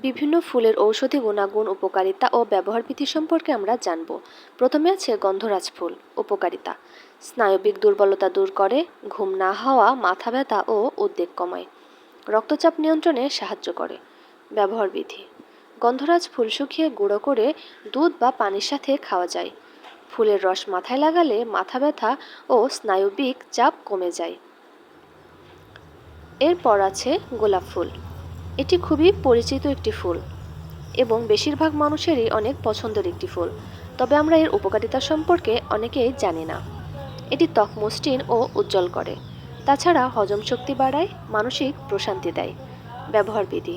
বিভিন্ন ফুলের ঔষধি গুণাগুণ, উপকারিতা ও ব্যবহারবিধি সম্পর্কে আমরা জানব। প্রথমে আছে গন্ধরাজ ফুল। উপকারিতা: স্নায়বিক দুর্বলতা দূর করে, ঘুম না হওয়া, মাথা ব্যথা ও উদ্বেগ কমায়, রক্তচাপ নিয়ন্ত্রণে সাহায্য করে। ব্যবহারবিধি: গন্ধরাজ ফুল শুকিয়ে গুঁড়ো করে দুধ বা পানির সাথে খাওয়া যায়। ফুলের রস মাথায় লাগালে মাথা ব্যথা ও স্নায়বিক চাপ কমে যায়। এরপর আছে গোলাপ ফুল। এটি খুবই পরিচিত একটি ফুল এবং বেশিরভাগ মানুষেরই অনেক পছন্দের একটি ফুল, তবে আমরা এর উপকারিতা সম্পর্কে অনেকেই জানি না। এটি ত্বক মসৃণ ও উজ্জ্বল করে, তাছাড়া হজম শক্তি বাড়ায়, মানসিক প্রশান্তি দেয়। ব্যবহারবিধি: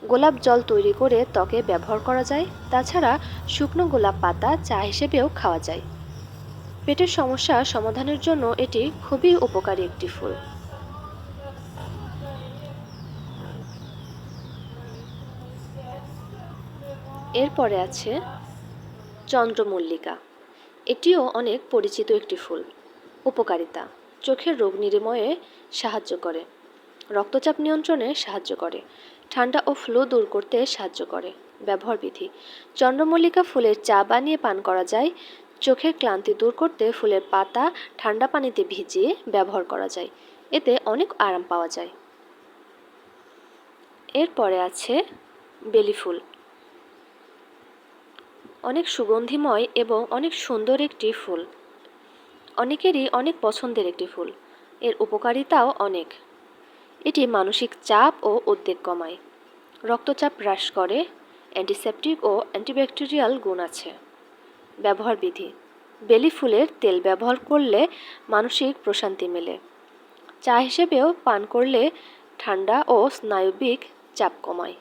গোলাপ জল তৈরি করে ত্বকে ব্যবহার করা যায়, তাছাড়া শুকনো গোলাপ পাতা চা হিসেবেও খাওয়া যায়। পেটের সমস্যা সমাধানের জন্য এটি খুবই উপকারী একটি ফুল। এরপরে আছে চন্দ্রমল্লিকা। এটিও অনেক পরিচিত একটি ফুল। উপকারিতা: চোখের রোগ নিরাময়ে সাহায্য করে, রক্তচাপ নিয়ন্ত্রণে সাহায্য করে, ঠান্ডা ও ফ্লু দূর করতে সাহায্য করে। ব্যবহারবিধি: চন্দ্রমল্লিকা ফুলের চা বানিয়ে পান করা যায়। চোখের ক্লান্তি দূর করতে ফুলের পাতা ঠান্ডা পানিতে ভিজিয়ে ব্যবহার করা যায়, এতে অনেক আরাম পাওয়া যায়। এরপরে আছে বেলি ফুল। অনেক সুগন্ধিময় এবং অনেক সুন্দর একটি ফুল, অনেকেরই অনেক পছন্দের একটি ফুল। এর উপকারিতাও অনেক। এটি মানসিক চাপ ও উদ্বেগ কমায়, রক্তচাপ হ্রাস করে, অ্যান্টিসেপটিক ও অ্যান্টিব্যাকটেরিয়াল গুণ আছে। ব্যবহারবিধি: বেলি ফুলের তেল ব্যবহার করলে মানসিক প্রশান্তি মেলে। চা হিসেবেও পান করলে ঠান্ডা ও স্নায়বিক চাপ কমায়।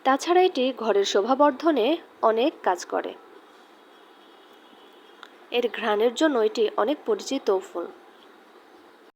তাছাড়া এটি ঘরের শোভাবর্ধনে অনেক কাজ করে। এর ঘ্রাণের জন্য এটি অনেক পরিচিত ফুল।